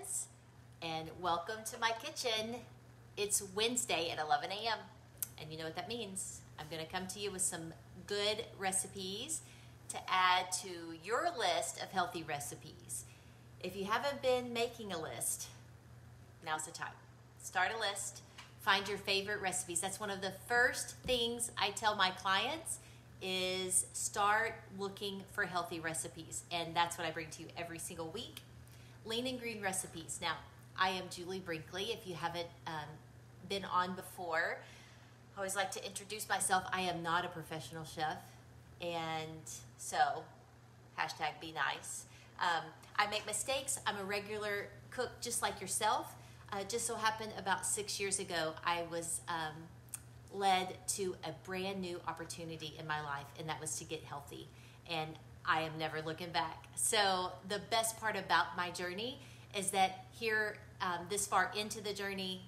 friends, and welcome to my kitchen. It's Wednesday at 11 a.m. and you know what that means. I'm going to come to you with some good recipes to add to your list of healthy recipes. If you haven't been making a list, now's the time. Start a list, find your favorite recipes. That's one of the first things I tell my clients is start looking for healthy recipes, and that's what I bring to you every single week. Lean and green recipes. Now, I am Julie Brinkley. If you haven't been on before, I always like to introduce myself. I am not a professional chef, and so hashtag be nice. I make mistakes. I'm a regular cook just like yourself. Just so happened about 6 years ago, I was led to a brand new opportunity in my life, and that was to get healthy, and I am never looking back. So the best part about my journey is that here, this far into the journey,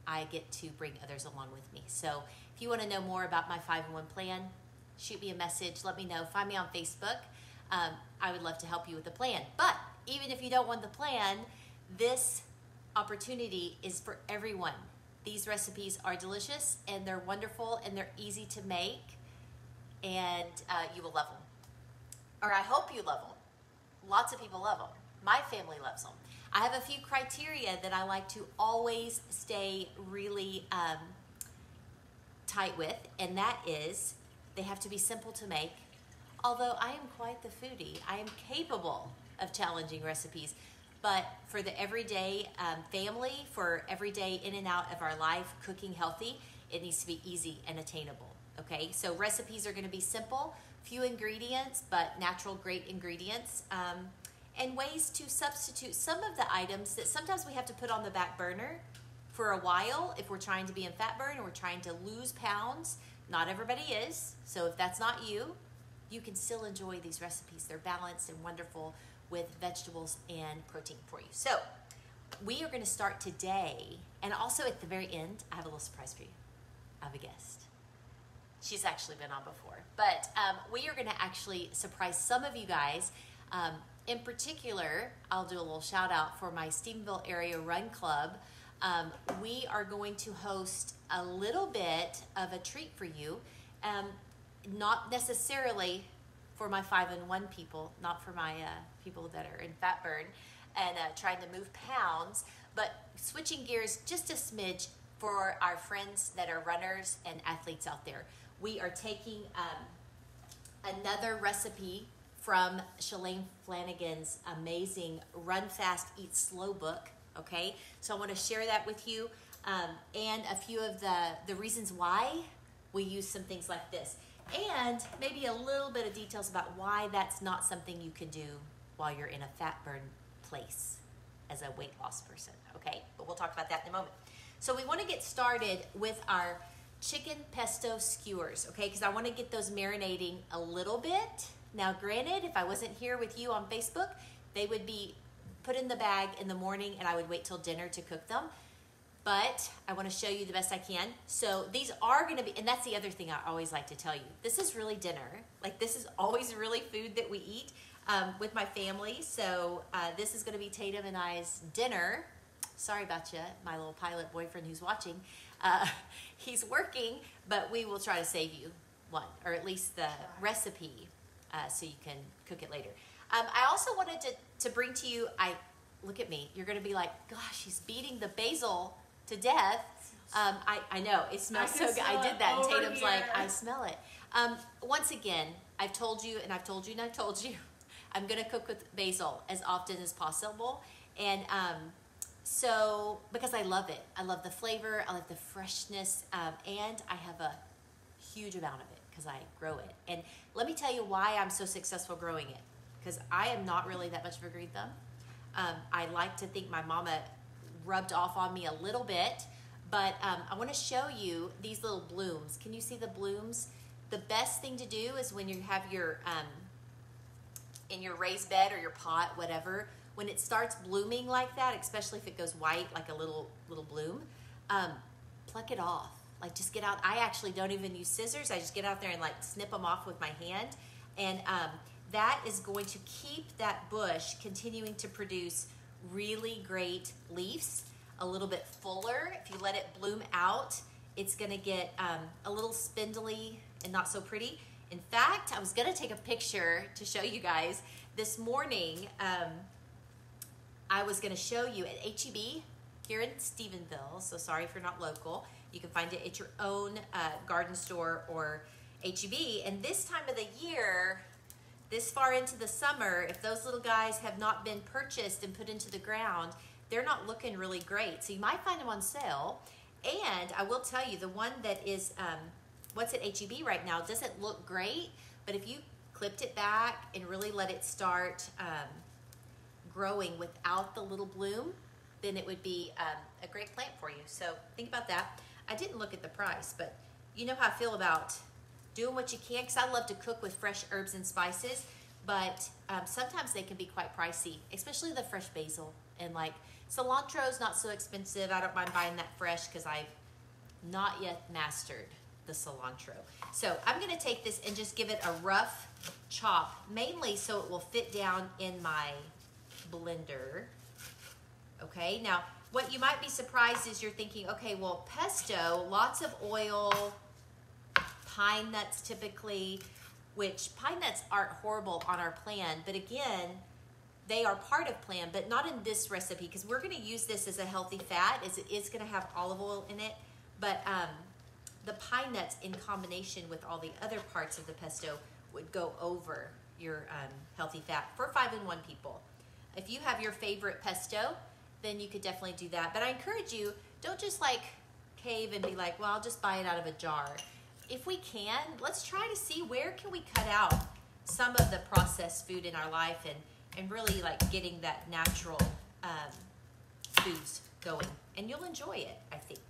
I get to bring others along with me. So if you want to know more about my 5-in-1 plan, shoot me a message, let me know, find me on Facebook. I would love to help you with the plan. But even if you don't want the plan, this opportunity is for everyone. These recipes are delicious and they're wonderful and they're easy to make, and you will love them. Or I hope you love them. Lots of people love them. My family loves them. I have a few criteria that I like to always stay really tight with, and that is they have to be simple to make. Although I am quite the foodie, I am capable of challenging recipes. But for the everyday family, for every day in and out of our life, cooking healthy, it needs to be easy and attainable, okay? So recipes are gonna be simple, few ingredients, but natural, great ingredients, and ways to substitute some of the items that sometimes we have to put on the back burner for a while if we're trying to be in fat burn or we're trying to lose pounds. Not everybody is, so if that's not you, you can still enjoy these recipes. They're balanced and wonderful with vegetables and protein for you. So we are gonna start today, and also at the very end, I have a little surprise for you. I have a guest. She's actually been on before, but we are gonna actually surprise some of you guys. In particular, I'll do a little shout out for my Stephenville area run club. We are going to host a little bit of a treat for you, not necessarily for my 5-in-1 people, not for my people that are in fat burn and trying to move pounds, but switching gears just a smidge for our friends that are runners and athletes out there. We are taking another recipe from Shalane Flanagan's amazing Run Fast, Eat Slow book, okay? So I wanna share that with you and a few of the reasons why we use some things like this, and maybe a little bit of details about why that's not something you can do while you're in a fat burn place as a weight loss person, okay? But we'll talk about that in a moment. So we wanna get started with our chicken pesto skewers, okay? Because I wanna get those marinating a little bit. Now granted, if I wasn't here with you on Facebook, they would be put in the bag in the morning and I would wait till dinner to cook them. But I want to show you the best I can. So these are going to be, and that's the other thing I always like to tell you. This is really dinner. Like, this is always really food that we eat with my family. So this is going to be Tatum and I's dinner. Sorry about you, my little pilot boyfriend who's watching. He's working, but we will try to save you one, or at least the recipe, so you can cook it later. I also wanted to bring to you, look at me, you're going to be like, gosh, she's beating the basil to death. I know, it smells so good. I did that, and Tatum's like, I smell it. Once again, I've told you, and I've told you, and I've told you, I'm gonna cook with basil as often as possible. And so, because I love it. I love the flavor, I love the freshness, and I have a huge amount of it because I grow it. And let me tell you why I'm so successful growing it, because I am not really that much of a green thumb. I like to think my mama rubbed off on me a little bit, but I want to show you these little blooms. Can you see the blooms? The best thing to do is when you have your, in your raised bed or your pot, whatever, when it starts blooming like that, especially if it goes white, like a little bloom, pluck it off. Like, just get out. I actually don't even use scissors. I just get out there and like snip them off with my hand. And that is going to keep that bush continuing to produce really great leaves, a little bit fuller. If you let it bloom out, it's gonna get a little spindly and not so pretty. In fact, I was gonna take a picture to show you guys. This morning, I was gonna show you at H-E-B here in Stephenville, so sorry if you're not local. You can find it at your own garden store or H-E-B. And this time of the year, this far into the summer, if those little guys have not been purchased and put into the ground, they're not looking really great. So you might find them on sale. And I will tell you, the one that is, what's at H-E-B right now doesn't look great, but if you clipped it back and really let it start growing without the little bloom, then it would be a great plant for you. So think about that. I didn't look at the price, but you know how I feel about doing what you can, because I love to cook with fresh herbs and spices, but sometimes they can be quite pricey, especially the fresh basil. And like cilantro is not so expensive. I don't mind buying that fresh because I've not yet mastered the cilantro. So I'm gonna take this and just give it a rough chop, mainly so it will fit down in my blender. Okay, now what you might be surprised is you're thinking, okay, well, pesto, lots of oil, pine nuts typically, which pine nuts aren't horrible on our plan, but again, they are part of plan, but not in this recipe, because we're gonna use this as a healthy fat, as it is gonna have olive oil in it, but the pine nuts in combination with all the other parts of the pesto would go over your healthy fat for 5-in-1 people. If you have your favorite pesto, then you could definitely do that. But I encourage you, don't just like cave and be like, well, I'll just buy it out of a jar. If we can, let's try to see where can we cut out some of the processed food in our life and really like getting that natural foods going. And you'll enjoy it, I think.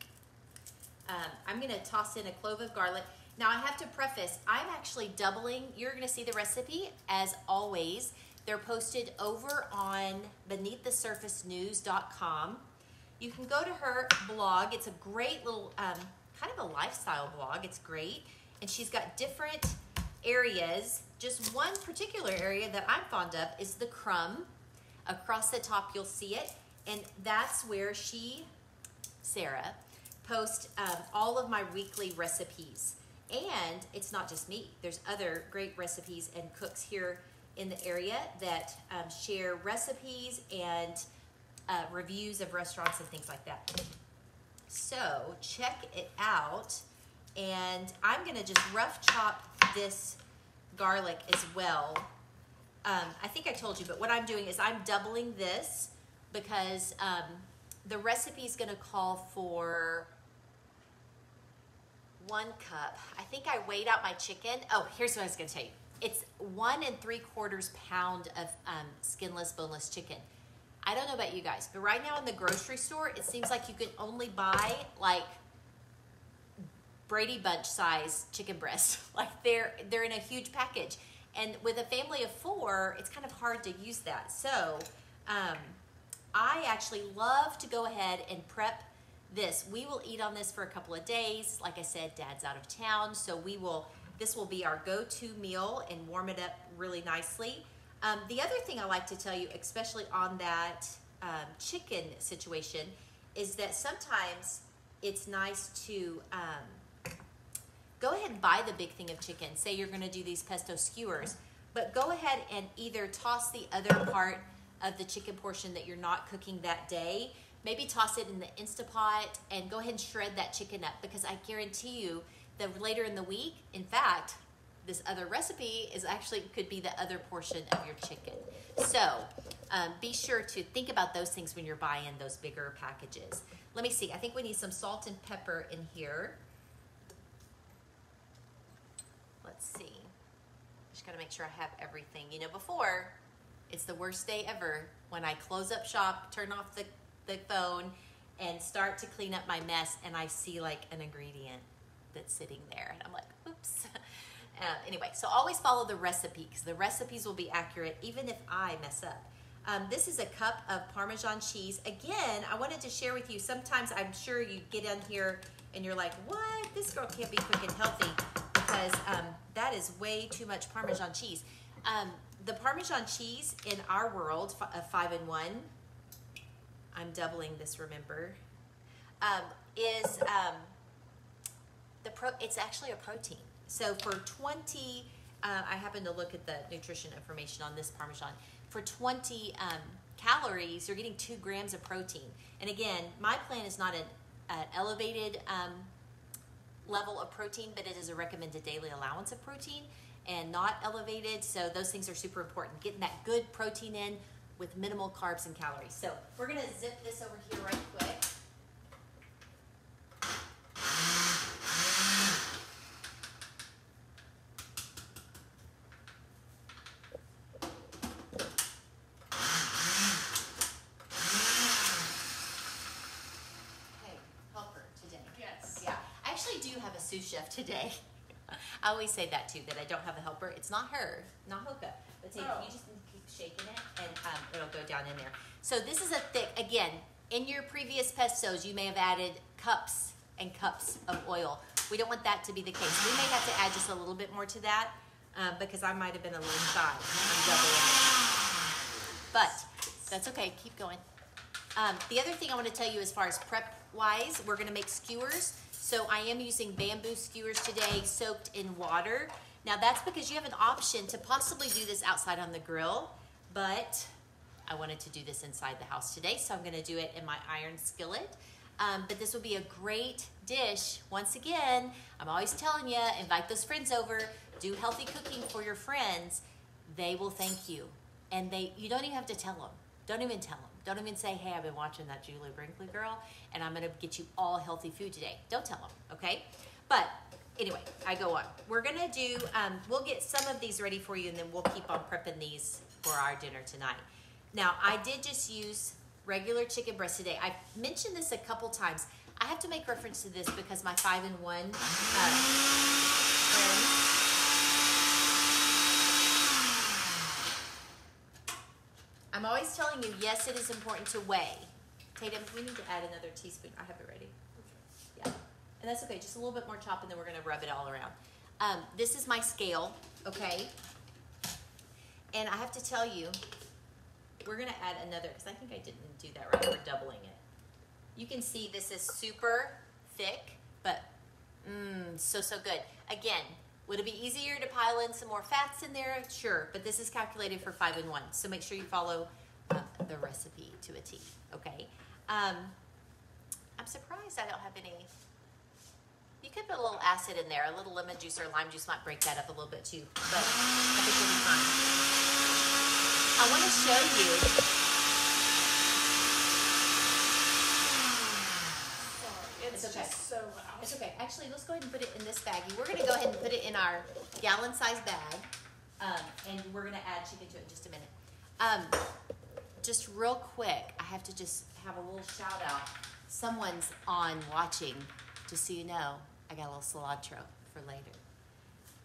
I'm gonna toss in a clove of garlic. Now I have to preface, I'm actually doubling, you're gonna see the recipe as always. They're posted over on beneaththesurfacenews.com. You can go to her blog. It's a great little, kind of a lifestyle blog. It's great. And she's got different areas. Just one particular area that I'm fond of is the crumb. Across the top, you'll see it. And that's where Sarah, posts all of my weekly recipes. And it's not just me. There's other great recipes and cooks here in the area that share recipes and reviews of restaurants and things like that. So check it out. And I'm gonna just rough chop this garlic as well. I think I told you, but what I'm doing is I'm doubling this because the recipe is gonna call for 1 cup. I think I weighed out my chicken. Oh, here's what I was gonna tell you. It's 1 3/4 pound of skinless, boneless chicken. I don't know about you guys, but right now in the grocery store, it seems like you can only buy like Brady Bunch size chicken breasts. Like they're in a huge package. And with a family of 4, it's kind of hard to use that. So I actually love to go ahead and prep this. We will eat on this for a couple of days. Like I said, Dad's out of town, so this will be our go-to meal and warm it up really nicely. The other thing I like to tell you, especially on that chicken situation, is that sometimes it's nice to go ahead and buy the big thing of chicken. Say you're gonna do these pesto skewers, but go ahead and either toss the other part of the chicken portion that you're not cooking that day, maybe toss it in the Instapot and go ahead and shred that chicken up, because I guarantee you that later in the week, in fact, this other recipe is actually could be the other portion of your chicken. So be sure to think about those things when you're buying those bigger packages. Let me see, I think we need some salt and pepper in here. Let's see, just gotta make sure I have everything. You know, before, it's the worst day ever when I close up shop, turn off the phone, and start to clean up my mess, and I see like an ingredient that's sitting there, and I'm like, oops. Anyway, so always follow the recipe, because the recipes will be accurate even if I mess up. This is a cup of Parmesan cheese. Again, I wanted to share with you, sometimes I'm sure you get in here and you're like, what? This girl can't be quick and healthy, because that is way too much Parmesan cheese. The Parmesan cheese in our world of 5-in-1 I'm doubling this, remember, it's actually a protein. So for 20, I happened to look at the nutrition information on this Parmesan. For 20 calories, you're getting 2 grams of protein. And again, my plan is not an elevated level of protein, but it is a recommended daily allowance of protein and not elevated. So those things are super important. Getting that good protein in with minimal carbs and calories. So we're gonna zip this over here right quick. Sous chef today. I always say that too, that I don't have a helper. It's not her, not Hoka. But you just need to keep shaking it and it'll go down in there. So this is a thick, again, in your previous pestos, you may have added cups and cups of oil. We don't want that to be the case. We may have to add just a little bit more to that because I might have been a little shy. I'm doubling it. But that's okay, keep going. The other thing I want to tell you as far as prep-wise, we're gonna make skewers. So I am using bamboo skewers today soaked in water. Now that's because you have an option to possibly do this outside on the grill, but I wanted to do this inside the house today, so I'm gonna do it in my iron skillet. But this will be a great dish. Once again, I'm always telling you, invite those friends over, do healthy cooking for your friends. They will thank you. And you don't even have to tell them. Don't even tell them. Don't even say, hey, I've been watching that Julie Brinkley girl, and I'm gonna get you all healthy food today. Don't tell them, okay? But anyway, I go on. We're gonna do, we'll get some of these ready for you, and then we'll keep on prepping these for our dinner tonight. Now, I did just use regular chicken breast today. I've mentioned this a couple times. I have to make reference to this because my 5-in-1 friends, I'm always telling you, yes, it is important to weigh. Tatum, we need to add another teaspoon. I have it ready. Yeah, and that's okay. Just a little bit more chop, and then we're gonna rub it all around. This is my scale, okay? And I have to tell you, we're gonna add another, because I think I didn't do that right. We're doubling it. You can see this is super thick, but so good. Again, would it be easier to pile in some more fats in there? Sure, but this is calculated for 5-in-1, so make sure you follow the recipe to a T, okay? I'm surprised I don't have any. You could put a little acid in there. A little lemon juice or lime juice might break that up a little bit too, but I think we'll be fine. I want to show you. It's okay. Just so loud. It's okay. Actually, let's go ahead and put it in this baggie. We're going to go ahead and put it in our gallon-sized bag, and we're going to add chicken to it in just a minute. Just real quick, I have to just have a little shout-out. Someone's on watching, just so you know, I got a little cilantro for later.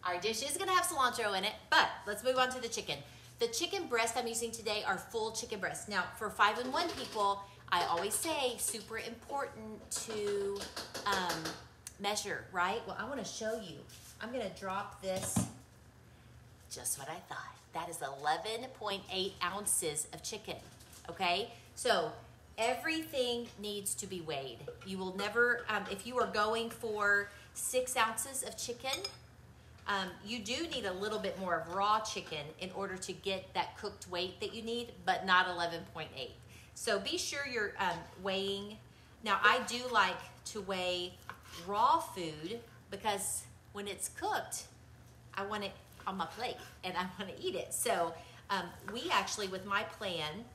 Our dish is going to have cilantro in it, but let's move on to the chicken. The chicken breast I'm using today are full chicken breasts. Now, for 5-in-1 people, I always say super important to measure, right? Well, I want to show you. I'm going to drop this, just what I thought. That is 11.8 ounces of chicken, okay? So everything needs to be weighed. You will never, if you are going for 6 ounces of chicken, you do need a little bit more of raw chicken in order to get that cooked weight that you need, but not 11.8. So be sure you're weighing. Now, I do like to weigh raw food because when it's cooked, I want it on my plate and I want to eat it. So we actually, with my plan,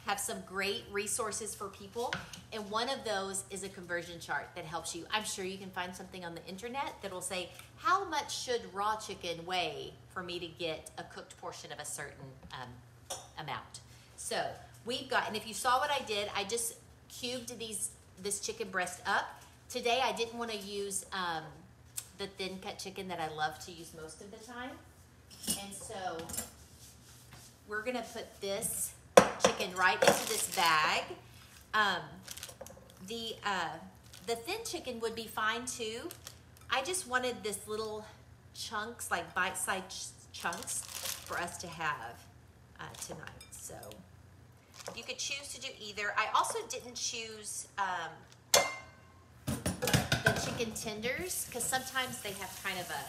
have some great resources for people. And one of those is a conversion chart that helps you. I'm sure you can find something on the internet that will say, how much should raw chicken weigh for me to get a cooked portion of a certain amount? So we've got, and if you saw what I did, I just cubed this chicken breast up. Today I didn't want to use the thin cut chicken that I love to use most of the time. And so we're gonna put this chicken right into this bag. The thin chicken would be fine too. I just wanted this little chunks, like bite-sized chunks for us to have tonight. So You could choose to do either. I also didn't choose the chicken tenders because sometimes they have kind of a,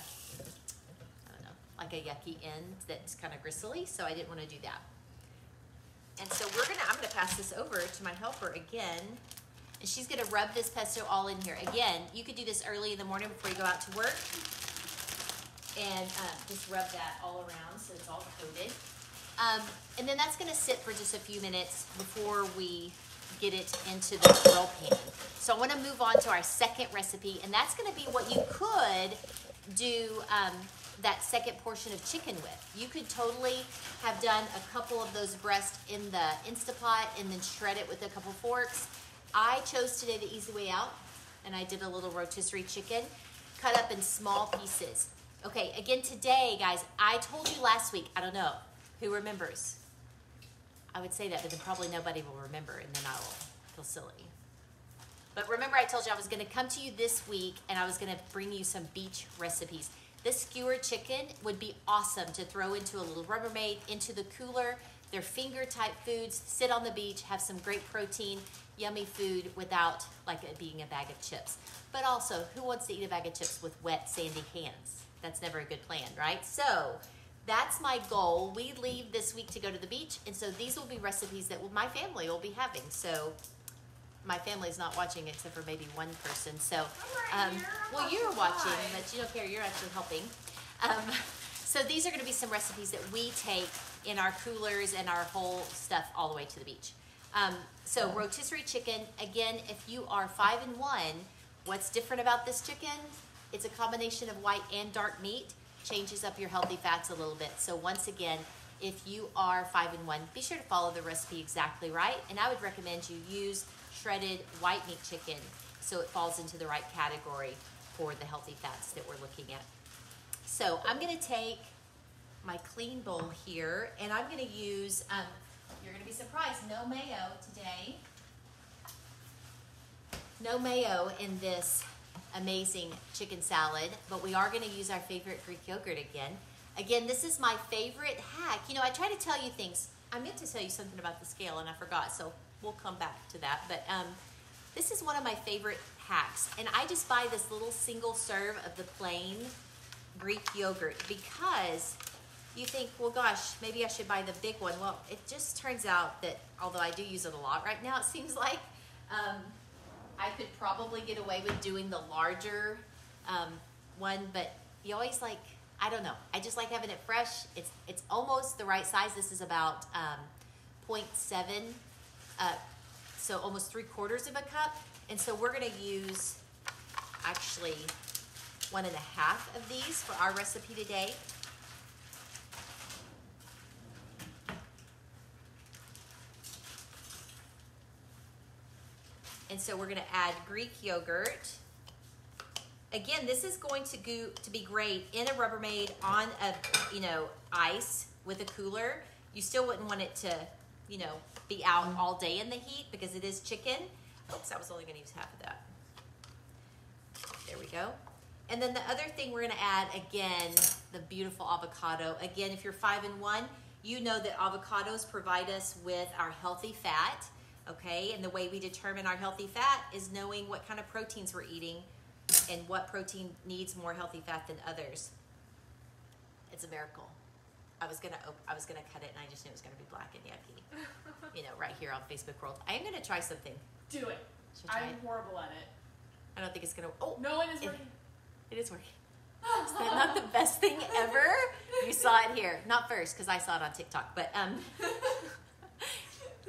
I don't know, like a yucky end that's kind of gristly, so I didn't want to do that. And so I'm gonna pass this over to my helper again, and she's gonna rub this pesto all in here. Again, you could do this early in the morning before you go out to work, and just rub that all around so it's all coated. And then that's gonna sit for just a few minutes before we get it into the grill pan. So I wanna move on to our second recipe, and that's gonna be what you could do that second portion of chicken with. You could totally have done a couple of those breasts in the Instapot and then shred it with a couple forks. I chose today the easy way out, and I did a little rotisserie chicken cut up in small pieces. Okay, again today, guys, I told you last week, I don't know, who remembers? I would say that, but then probably nobody will remember, and then I will feel silly. But remember I told you I was gonna come to you this week, and I was gonna bring you some beach recipes. This skewered chicken would be awesome to throw into a little Rubbermaid, into the cooler. They're finger type foods, sit on the beach, have some great protein, yummy food without like it being a bag of chips. But also, who wants to eat a bag of chips with wet, sandy hands? That's never a good plan, right? So that's my goal. We leave this week to go to the beach, and so these will be recipes that my family will be having. So my family's not watching except for maybe one person. So, well, you're watching, but you don't care. You're actually helping. So these are going to be some recipes that we take in our coolers and our whole stuff all the way to the beach. So rotisserie chicken, again, if you are 5 and 1, what's different about this chicken? It's a combination of white and dark meat, changes up your healthy fats a little bit. So once again, if you are 5 and 1, be sure to follow the recipe exactly right. And I would recommend you use shredded white meat chicken so it falls into the right category for the healthy fats that we're looking at. So I'm going to take my clean bowl here, and I'm going to use, you're going to be surprised, no mayo today. No mayo in this amazing chicken salad, but we are going to use our favorite Greek yogurt again. Again, this is my favorite hack. You know, I try to tell you things. I meant to tell you something about the scale, and I forgot, so we'll come back to that. But this is one of my favorite hacks, and I just buy this little single serve of the plain Greek yogurt because you think, well, gosh, maybe I should buy the big one. Well, it just turns out that although I do use it a lot right now, it seems like I could probably get away with doing the larger one, but you always like, I don't know. I just like having it fresh. It's almost the right size. This is about 0.7, so almost 3/4 of a cup. And so we're gonna use actually 1.5 of these for our recipe today. And so we're gonna add Greek yogurt. Again, this is going to be great in a Rubbermaid on a, ice with a cooler. You still wouldn't want it to, be out all day in the heat because it is chicken. Oops, I was only gonna use half of that. There we go. And then the other thing we're gonna add, again, the beautiful avocado. Again, if you're 5 and 1, you know that avocados provide us with our healthy fat, okay? And the way we determine our healthy fat is knowing what kind of proteins we're eating and what protein needs more healthy fat than others. It's a miracle. I was gonna cut it, and I just knew it was gonna be black and yucky. Right here on Facebook World. I am gonna try something. Do it. I'm horrible at it. I don't think it's gonna. Oh no, it is working. It is working. Is that not the best thing ever? You saw it here, not first because I saw it on TikTok, but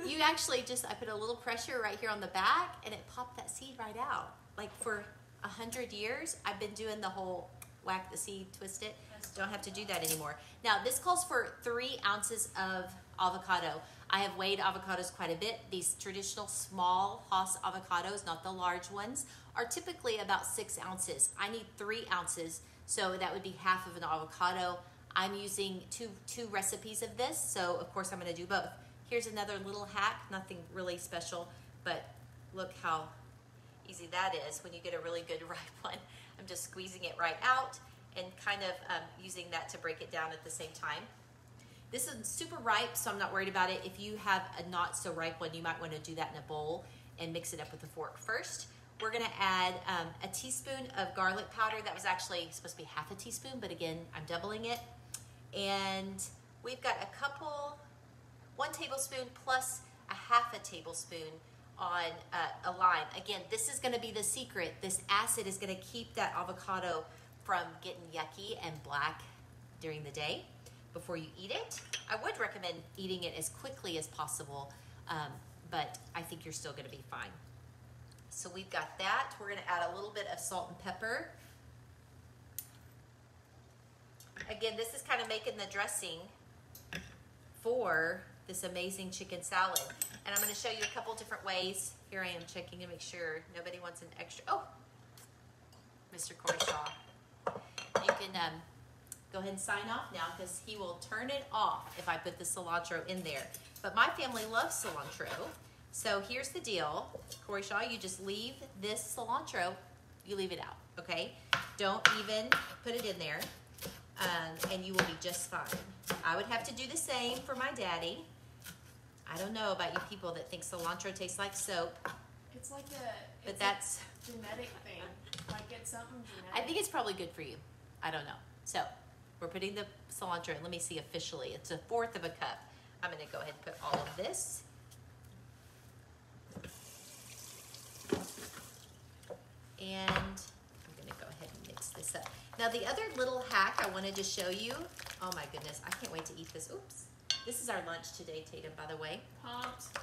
you actually I put a little pressure right here on the back, and it popped that seed right out. Like for 100 years, I've been doing the whole whack the seed, twist it. Don't have to do that anymore. Now, this calls for 3 ounces of avocado. I have weighed avocados quite a bit. These traditional small Hass avocados, not the large ones, are typically about 6 ounces. I need 3 ounces, so that would be half of an avocado. I'm using two recipes of this, so of course I'm gonna do both. Here's another little hack, nothing really special, but look how easy that is when you get a really good ripe one. I'm just squeezing it right out and kind of using that to break it down at the same time. This is super ripe, so I'm not worried about it. If you have a not so ripe one, you might want to do that in a bowl and mix it up with a fork first. We're gonna add a teaspoon of garlic powder. That was actually supposed to be half a teaspoon, but again, I'm doubling it. And we've got one tablespoon plus a half a tablespoon on a lime. Again, this is gonna be the secret. This acid is gonna keep that avocado from getting yucky and black during the day before you eat it. I would recommend eating it as quickly as possible, but I think you're still gonna be fine. So we've got that. We're gonna add a little bit of salt and pepper. Again, this is kind of making the dressing for this amazing chicken salad. And I'm gonna show you a couple different ways. Here I am checking to make sure nobody wants an extra. Oh, Mr. Corey Shaw. You can go ahead and sign off now because he will turn it off if I put the cilantro in there. But my family loves cilantro. So here's the deal. Corey Shaw, you just leave this cilantro, you leave it out, okay? Don't even put it in there, and you will be just fine. I would have to do the same for my daddy. I don't know about you people that think cilantro tastes like soap. It's like that's a genetic thing. Like it's something genetic. I think it's probably good for you. I don't know. So we're putting the cilantro in. Let me see officially. It's 1/4 of a cup. I'm gonna go ahead and put all of this. And I'm gonna go ahead and mix this up. Now the other little hack I wanted to show you, oh my goodness, I can't wait to eat this. Oops. This is our lunch today, Tatum, by the way. Pumped.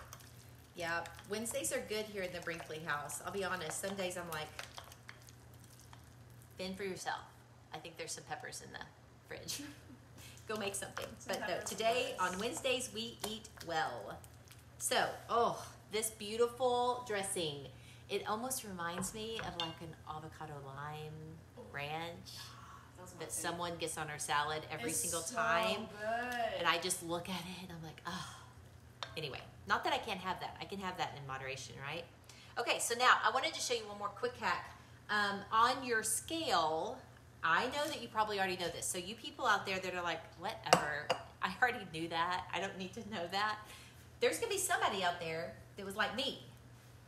Yeah, Wednesdays are good here in the Brinkley house. I'll be honest, some days I'm like, fend for yourself. I think there's some peppers in the fridge. Go make something. But no, today, on Wednesdays, we eat well. So, oh, this beautiful dressing. It almost reminds me of like an avocado lime ranch that someone gets on our salad every single time. Good. And I just look at it and I'm like, oh. Anyway, not that I can't have that. I can have that in moderation, right? Okay, so now I wanted to show you one more quick hack. On your scale, I know that you probably already know this. So you people out there that are like, whatever, I already knew that. I don't need to know that. There's gonna be somebody out there that was like me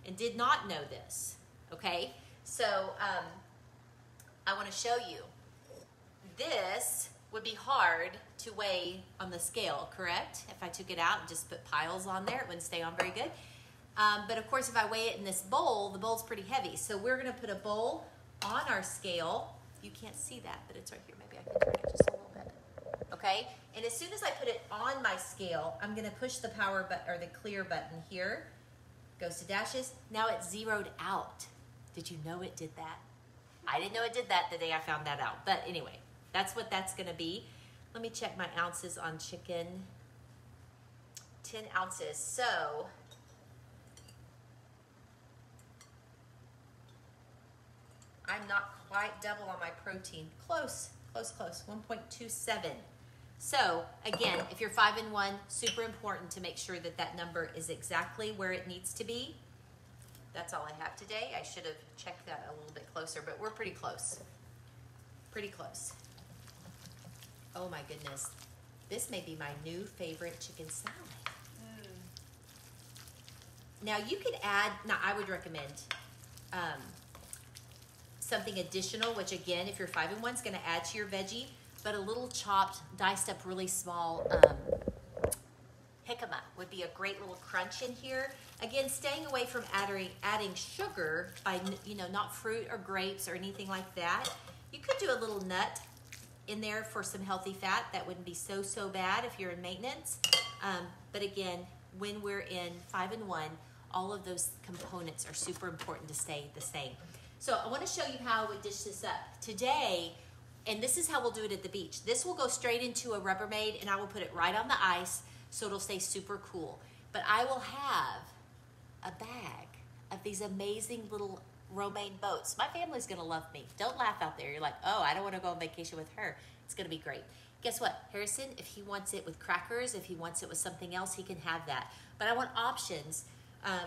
and did not know this, okay? So I wanna show you. This would be hard to weigh on the scale, correct? If I took it out and just put piles on there, it wouldn't stay on very good. But of course, if I weigh it in this bowl, the bowl's pretty heavy. So we're gonna put a bowl on our scale. You can't see that, but it's right here. Maybe I can turn it just a little bit. Okay, and as soon as I put it on my scale, I'm gonna push the power button or the clear button here. Goes to dashes. Now it's zeroed out. Did you know it did that? I didn't know it did that the day I found that out. But anyway, that's what that's gonna be. Let me check my ounces on chicken. 10 ounces. So I'm not quite double on my protein. Close, close, close. 1.27. So again, if you're 5-in-1, super important to make sure that that number is exactly where it needs to be. That's all I have today. I should have checked that a little bit closer, but we're pretty close. Pretty close. Oh my goodness. This may be my new favorite chicken salad. Now you could add, now I would recommend something additional, which again, if you're 5-in-1, is gonna add to your veggie, but a little chopped, diced up really small jicama would be a great little crunch in here. Again, staying away from adding sugar by, not fruit or grapes or anything like that. You could do a little nut in there for some healthy fat. That wouldn't be so bad if you're in maintenance. But again, when we're in 5-in-1, all of those components are super important to stay the same. So I want to show you how we dish this up. Today, and this is how we'll do it at the beach. This will go straight into a Rubbermaid and I will put it right on the ice so it'll stay super cool. But I will have a bag of these amazing little romaine boats. My family's gonna love me. Don't laugh out there. You're like, oh, I don't want to go on vacation with her. It's gonna be great. Guess what? Harrison, if he wants it with crackers, if he wants it with something else, he can have that. But I want options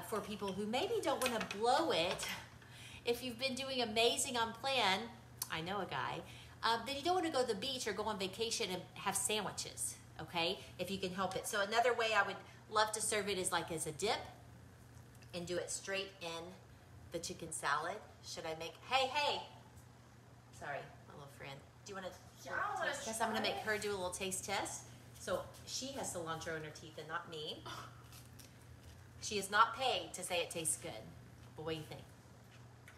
for people who maybe don't want to blow it. If you've been doing amazing on plan, I know a guy, then you don't want to go to the beach or go on vacation and have sandwiches. okay? If you can help it. So another way I would love to serve it is like as a dip and do it straight in the chicken salad. Should I make, hey, sorry, my little friend. Do you want to taste test? I'm going to make her do a little taste test. So she has cilantro in her teeth and not me. She is not paid to say it tastes good. But what do you think?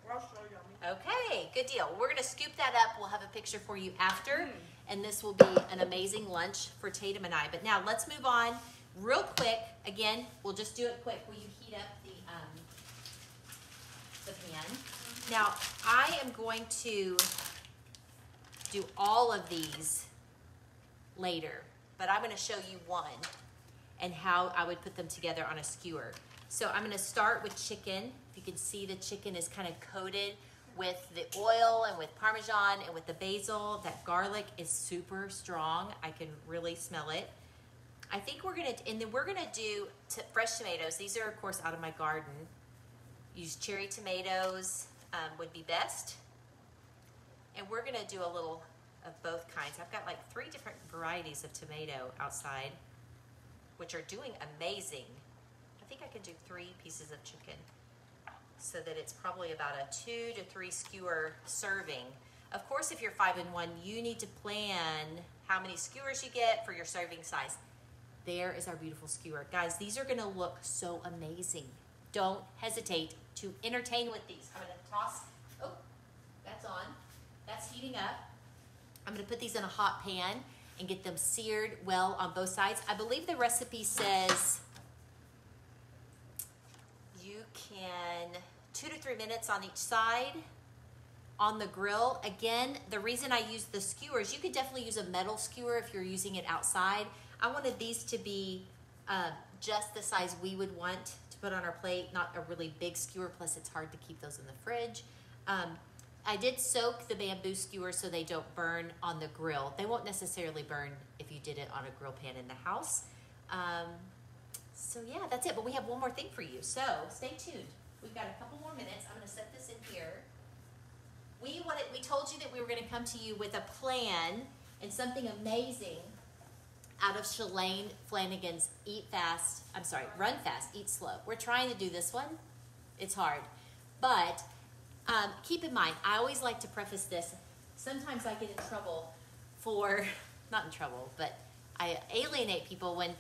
Well, so yummy. Okay, good deal. We're going to scoop that up. We'll have a picture for you after. And this will be an amazing lunch for Tatum and I. But now let's move on real quick. Again, we'll just do it quick. Will you heat up the pan? Now, I am going to do all of these later, but I'm going to show you one and how I would put them together on a skewer. So I'm going to start with chicken. If you can see, the chicken is kind of coated with the oil and with Parmesan and with the basil. That garlic is super strong. I can really smell it. I think we're going to, and then we're going to do fresh tomatoes. These are, of course, out of my garden. Use cherry tomatoes would be best. And we're going to do a little of both kinds. I've got like 3 different varieties of tomato outside, which are doing amazing. I think I can do 3 pieces of chicken so that it's probably about a 2 to 3 skewer serving. Of course, if you're 5-in-1, you need to plan how many skewers you get for your serving size. There is our beautiful skewer. Guys, these are gonna look so amazing. Don't hesitate to entertain with these. I'm gonna toss, oh, that's on. That's heating up. I'm gonna put these in a hot pan and get them seared well on both sides. I believe the recipe says you can 2 to 3 minutes on each side on the grill. Again, the reason I use the skewers, you could definitely use a metal skewer if you're using it outside. I wanted these to be just the size we would want to put on our plate, not a really big skewer, plus it's hard to keep those in the fridge. I did soak the bamboo skewers so they don't burn on the grill. They won't necessarily burn if you did it on a grill pan in the house. So yeah, that's it. But we have one more thing for you. So stay tuned. We've got a couple more minutes. I'm going to set this in here. We told you that we were going to come to you with a plan and something amazing out of Shalane Flanagan's Run Fast, Eat Slow. We're trying to do this one. It's hard. But keep in mind, I always like to preface this. Sometimes I get in trouble not in trouble, but I alienate people when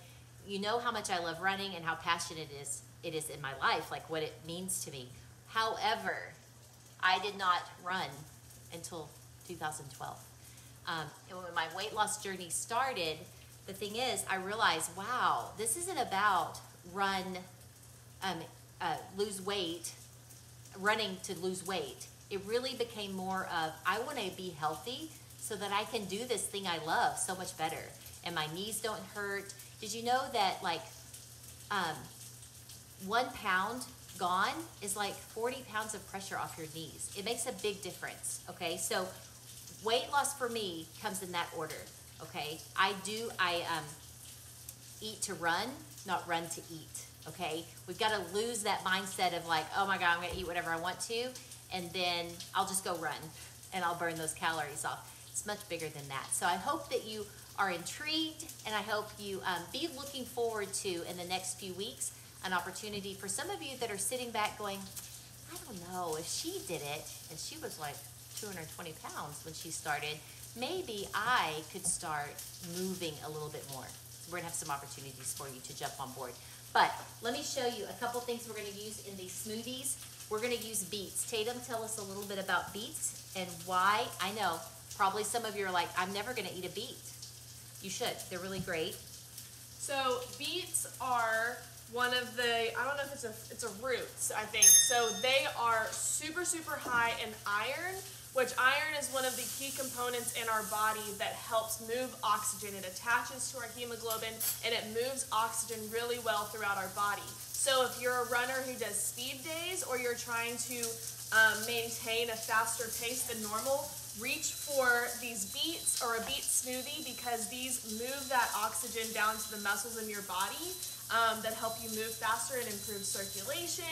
you know how much I love running and how passionate it is in my life, like what it means to me. However, I did not run until 2012. And when my weight loss journey started, the thing is, I realized, wow, this isn't about lose weight, running to lose weight. It really became more of, I want to be healthy so that I can do this thing I love so much better. And my knees don't hurt. Did you know that 1 pound gone is like 40 pounds of pressure off your knees? It makes a big difference, okay? So weight loss for me comes in that order, okay? I eat to run, not run to eat, okay? We've got to lose that mindset of like, oh my God, I'm going to eat whatever I want to, and then I'll just go run and I'll burn those calories off. It's much bigger than that. So I hope that you are intrigued, and I hope you be looking forward to, in the next few weeks, an opportunity for some of you that are sitting back going, I don't know, if she did it, and she was like 220 pounds when she started, maybe I could start moving a little bit more. We're gonna have some opportunities for you to jump on board. But let me show you a couple things we're gonna use in these smoothies. We're gonna use beets. Tatum, tell us a little bit about beets and why. I know, probably some of you are like, I'm never gonna eat a beet. You should, they're really great. So beets are one of the, I don't know if it's a root, I think. So they are super, super high in iron, which iron is one of the key components in our body that helps move oxygen. It attaches to our hemoglobin and it moves oxygen really well throughout our body. So if you're a runner who does speed days, or you're trying to maintain a faster pace than normal, reach for these beets or a beet smoothie, because these move that oxygen down to the muscles in your body that help you move faster and improve circulation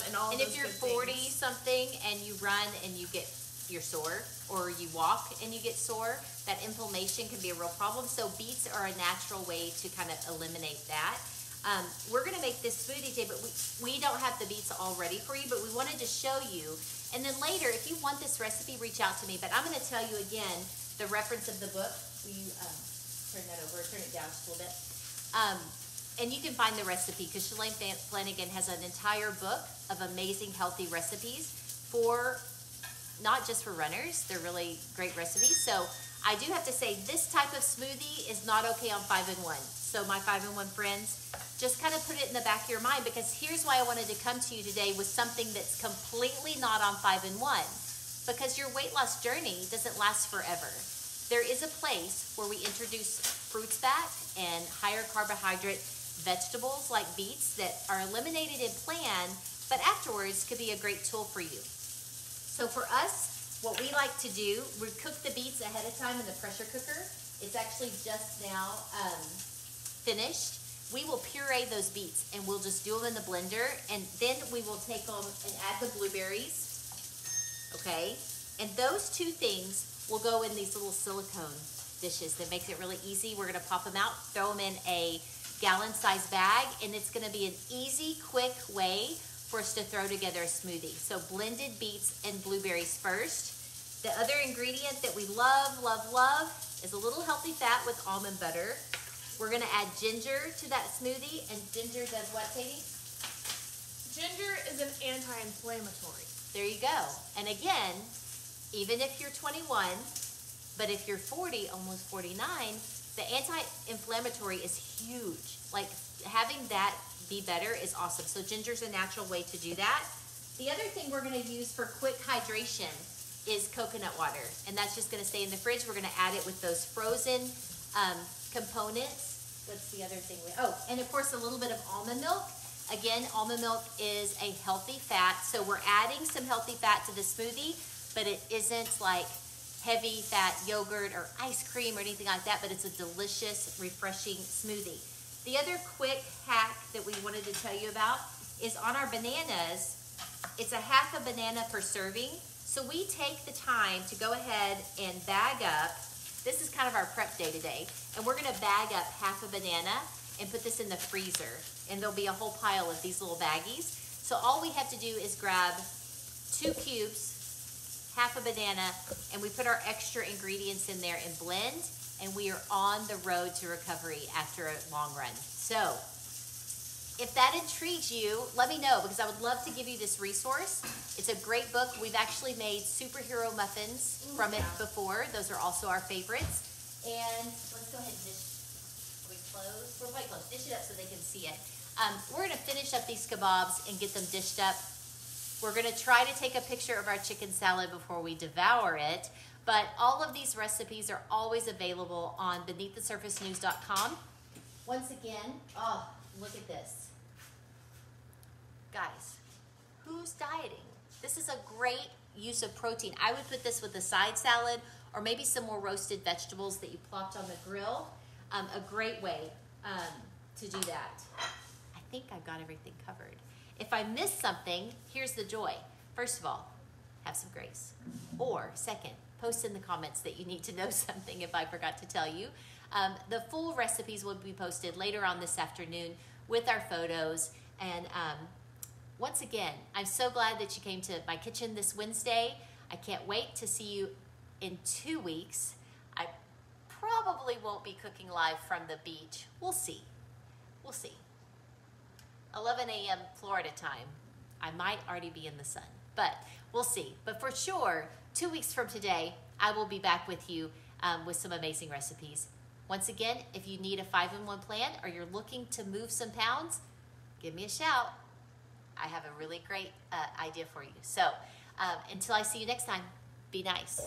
and all. And if you're 40 something and you run and you get you're sore, or you walk and you get sore, that inflammation can be a real problem. So beets are a natural way to kind of eliminate that. We're gonna make this smoothie today, but we don't have the beets all ready for you, but we wanted to show you. And then later, if you want this recipe, reach out to me. But I'm gonna tell you again, the reference of the book. Will you turn that over, turn it down just a little bit? And you can find the recipe, because Shalane Flanagan has an entire book of amazing healthy recipes for, not just for runners, they're really great recipes. So I do have to say, this type of smoothie is not okay on 5-in-1. So my 5-in-1 friends, just kind of put it in the back of your mind, because here's why I wanted to come to you today with something that's completely not on 5-in-1, because your weight loss journey doesn't last forever. There is a place where we introduce fruits back and higher carbohydrate vegetables like beets that are eliminated in plan, but afterwards could be a great tool for you. So for us, what we like to do, we cook the beets ahead of time in the pressure cooker. It's actually just now finished. We will puree those beets and we'll just do them in the blender, and then we will take them and add the blueberries, okay? And those two things will go in these little silicone dishes that makes it really easy. We're gonna pop them out, throw them in a gallon-sized bag, and it's gonna be an easy, quick way for us to throw together a smoothie. So blended beets and blueberries first. The other ingredient that we love, love, love is a little healthy fat with almond butter. We're gonna add ginger to that smoothie, and ginger does what, Katie? Ginger is an anti-inflammatory. There you go. And again, even if you're 21, but if you're 40, almost 49, the anti-inflammatory is huge. Like, having that be better is awesome. So ginger's a natural way to do that. The other thing we're gonna use for quick hydration is coconut water. And that's just gonna stay in the fridge. We're gonna add it with those frozen components. What's the other thing? Oh, and of course a little bit of almond milk. Again, almond milk is a healthy fat. So we're adding some healthy fat to the smoothie, but it isn't like heavy fat yogurt or ice cream or anything like that, but it's a delicious, refreshing smoothie. The other quick hack that we wanted to tell you about is on our bananas. It's a half a banana per serving. So we take the time to go ahead and bag up. This is kind of our prep day today. And we're gonna bag up half a banana and put this in the freezer. And there'll be a whole pile of these little baggies. So all we have to do is grab 2 cubes, half a banana, and we put our extra ingredients in there and blend, and we are on the road to recovery after a long run. So if that intrigues you, let me know, because I would love to give you this resource. It's a great book. We've actually made superhero muffins from it before. Those are also our favorites. And let's go ahead and dish. Are we close? We're quite close. Dish it up so they can see it. We're gonna finish up these kebabs and get them dished up. We're gonna try to take a picture of our chicken salad before we devour it. But all of these recipes are always available on beneaththesurfacenews.com. Once again, oh, look at this. Guys, who's dieting? This is a great use of protein. I would put this with a side salad or maybe some more roasted vegetables that you plopped on the grill. A great way to do that. I think I've got everything covered. If I missed something, here's the joy. First of all, have some grace. Or second, post in the comments that you need to know something if I forgot to tell you. The full recipes will be posted later on this afternoon with our photos. And once again, I'm so glad that you came to my kitchen this Wednesday. I can't wait to see you in 2 weeks. I probably won't be cooking live from the beach. We'll see. We'll see. 11 a.m. Florida time. I might already be in the sun, but we'll see. But for sure, 2 weeks from today, I will be back with you with some amazing recipes. Once again, if you need a 5-in-1 plan or you're looking to move some pounds, give me a shout. I have a really great idea for you. So until I see you next time, be nice.